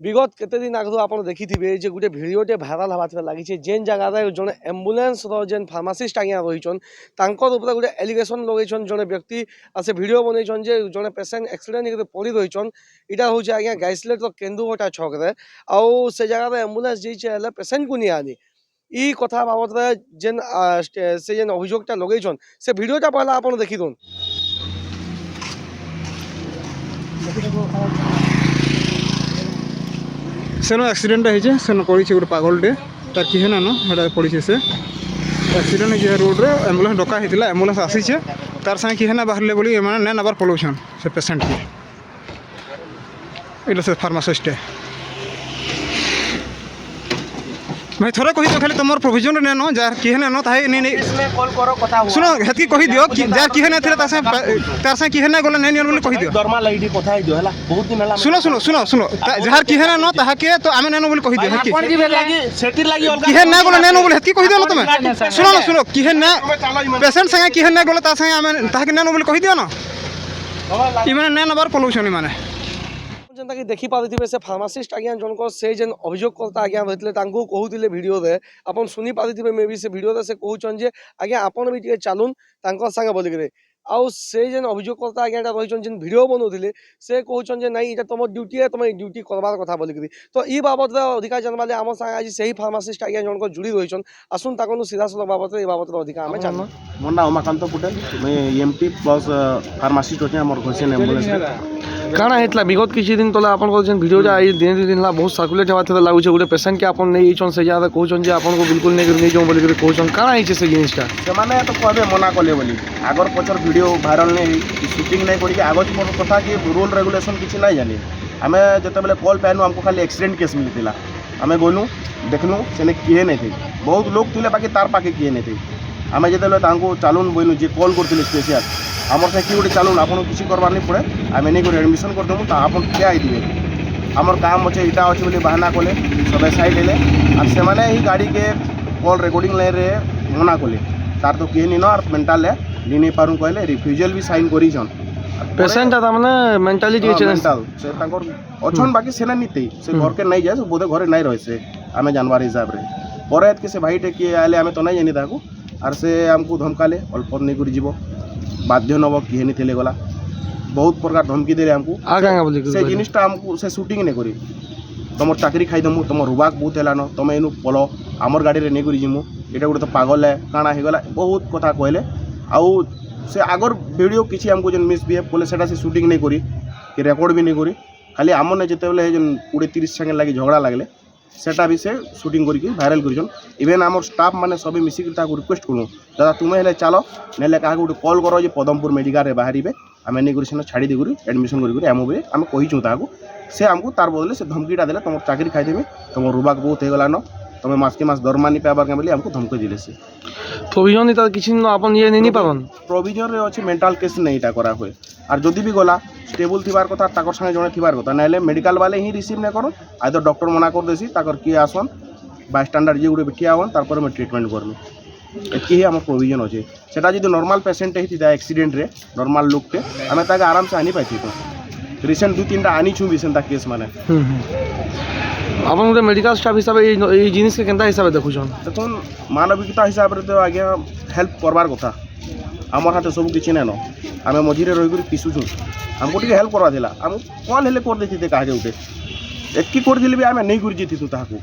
বিগত কেতেদিন আগରୁ ଆପଣ ଦେଖିଥିବେ ଯେ ଗୋଟେ ଭିଡ଼ିଓଟେ ଭାଇରାଲ ହେବାରେ ଲାଗିଛି ଯେନ୍ ଜାଗାରେ ଜଣେ ଆମ୍ବୁଲାନ୍ସର ଯେନ୍ ଫାର୍ମାସିଷ୍ଟ ଆଜ୍ଞା ରହିଛନ୍ ତାଙ୍କର ଉପରେ ଗୋଟେ ଏଲିଗେସନ୍ ଲଗେଇଛନ୍ ଜଣେ ବ୍ୟକ୍ତି ଆଉ ସେ ଭିଡ଼ିଓ ବନେଇଛନ୍ ଯେ ଜଣେ ପେସେଣ୍ଟ ଆକ୍ସିଡେଣ୍ଟ ହେଇକି ପଡ଼ି ରହିଛନ୍। ଏଇଟା ହେଉଛି ଆଜ୍ଞା ଗାଇସଲେଟ୍ର କେନ୍ଦୁଭଟା ଛକରେ ଆଉ ସେ ଜାଗାରେ ଆମ୍ବୁଲାନ୍ସ ଯାଇଛି ହେଲେ ପେସେଣ୍ଟକୁ ନିଆନି। ଇ କଥା ବାବଦରେ ଯେନ୍ ସେ ଯେନ୍ ଅଭିଯୋଗଟା ଲଗେଇଛନ୍ ସେ ଭିଡ଼ିଓଟା ପହଲା ଆପଣ ଦେଖିଦଉନ୍। सेन एक्सीडेंट है सेन पड़ी गोटे पागलटे तार किए ना ना पड़ी से एक्सीडेंट है रोड रे एम्बुलेंस डका होता एम्बुलेंस आसीचे तार सागे किए ना बाहर बोली मैंने नबार पलाउन से पेसेंट के इला से फार्मासिस्ट भाई थोड़ा कही दियो खाली तुम प्रोविजन ने नो जार किए ना ताहे नहीं कॉल करो कथा हुआ सुनो हेतकी कही दियो जार किए ना थिले तार सागे किए ना गले नहीं बोली कही दियो दरमा लाइडी कथा ही दियो हला बहुत दिन हला सुनो सुनो सुनो सुनो जार किए ना नो ताहा के तो आमे नेनो बोली कही दियो कोन जीवे लागी सेटिर लागी अलगा किए ना गले नेनो बोली हेतकी कही दियो ना तुम सुनो ना सुनो किए ना पेशेंट संगे किए ना गले तार संगे आमे ताहा के नेनो बोली कही दियो ना ई माने ने नबार पलाउछनी माने जेनता कि देखि पारिथिबे से फार्मासिस्ट आज्ञा जनक से जेन अभियोगकर्ता आज्ञा रहितले तांको कहूतिले वीडियो रे अपन सुनी पारिथिबे मे बी से वीडियो रे से कहउछन जे आज्ञा अपन भी टिके चालुन तांको संगे बोली करे आउ से जेन अभियोगकर्ता आज्ञाटा रहिछन जेन वीडियो बनौथिले से कहउछन जे नाही इटा तमर ड्यूटी है तमे ड्यूटी करबार कथा बोली करे। तो ई बाबत रे अधिकार जानबाले हम संगे आज सही फार्मासिस्ट आज्ञा जनक जुड़ी रहिछन आसुन ताकोनु सीधा सलग बाबत रे ई बाबत रे अधिकार हमें जानना। मोर ना उमाकांत पटेल मैं एमटी प्लस फार्मासिस्ट होचे हमर घोषण एम्बुलेंस काना हेतला विगत किछि दिन तले आपन को जेन वीडियो जा आई दिन दिन ला बहुत सर्कुलेट हेबाथे लागुछे गोटे पेशेंट के आपन नै इछन से ज्यादा कहउछन जे आपन को बिल्कुल नै नै जो बोली करे कहउछन काना हिचे से जिनिसटा से माने तो कहबे मना कले बोली आगर पचर वीडियो वायरल नै शूटिंग नै करी आगज मोर कथा कि रूल रेगुलेशन किछि नै जानि हमें जते बेले कॉल पैनु हमको खाली एक्सीडेंट केस मिलतिला हमें गोनु देखनु सेने किए नै थे बहुत लोग थिले बाकी तार पाके किए नै थे हमें जते बेले तांको चालून बोइनु जे कॉल करथिले स्पेशल आमर से कि गोटे चालून आपन किछि करबार नै पड़े आमे नै को एडमिशन कर देमु ता आपन क्या आई दिबे आमर काम अच्छे इटा अच्छे बोली बहाना कले सब साइड ले और से माने ही गाड़ी के कॉल रिकॉर्डिंग लाइन रे मना कले तार तो किए नि न और मेंटल है ली नहीं पारू कहले रिफ्यूजल भी साइन करी छन पेशेंट ता माने मेंटालिटी के मेंटल से तांकर अछन बाकी सेना निते से घर के नहीं जाए बोधे घरे नहीं रहे से आमे जानवर हिसाब रे परे के से भाईटे किए आले आमे तो नहीं जानी ताको और से हमको धमकाले अल्प नहीं कर जीवो बाध्य नब किए नहीं थे गला बहुत प्रकार धमकी दे हमको से जिनिसटा हमको से शूटिंग नहीं करी तुम चाकरी खाईदेमु तुम रुबाक बहुत है तुम एनु पल आमर गाड़ी रे नहीं करी जीमु एटा गोटे तो पागल है काଣା होगला बहुत कथा कहले आउ से आगर वीडियो किसी हमको जो मिसबिहेव कले सेटा से शूटिंग नहीं करी कि रेकर्ड भी नहीं करी खाली आमर ने जिते बेले 20-30 सेकेंड लगी झगड़ा लगले सेटा भी से शूटिंग करके भाइराल कर इवेन आम स्टाफ मैंने सब मिसिक रिक्वेस्ट करूँ दादा तुम्हें हेल्ले चलो ना क्या गोटे कल कर पदमपुर मेडिकल बाहर आम नहीं कर छाड़ी देकर एडमिशन करें आम कहीचु ताकू से आमको तार बदले से धमकीटा देले तुम चाकरी खाईदेवी तुम रुबाक बहुत होगला न तुम मास के मास दरमा नहीं पाइबार बोली आमको धमकी दिले से प्रोविजन किसी अपन ये नहीं पारन प्रोविजन रे अच्छे मेंटल केस नहीं इटा करा हुए और जदि भी गला स्टेबल थिबार कथा ताकर संगे जने थिबार कथा नाइले मेडिकल वाले ही रिसीव नहीं करन आइदर डॉक्टर मना कर देसी ताकर किए आसन बाय स्टैंडर्ड जे गुडे बिटिया आवन तारपर में ट्रीटमेंट करमी एतकी ही हमर प्रोविजन अछि सेटा जदि नॉर्मल पेशेंट हिति दा एक्सीडेंट रे नॉर्मल लोक के हमें ताके आराम से आनी पाइथि तो रिसेंट 2-3टा आनी छु भी सेंता केस माने अपन गोटे मेडिकल स्टाफ हिसाब ए जिनिस के केनता हिसाब देखुछन देखुन मानविकता हिसाब रे तो आज्ञा हेल्प करबार कथा आमर हाथे सब किछि नै न आमे मझिरे रहि गुरी पिसुछु हमको टिके हेल्प करवा दिला हम कॉल हेले कर देथि ते काहे उठे एतकी कर दिले भी आमे नहीं गुरी जेथि तू ताहाकू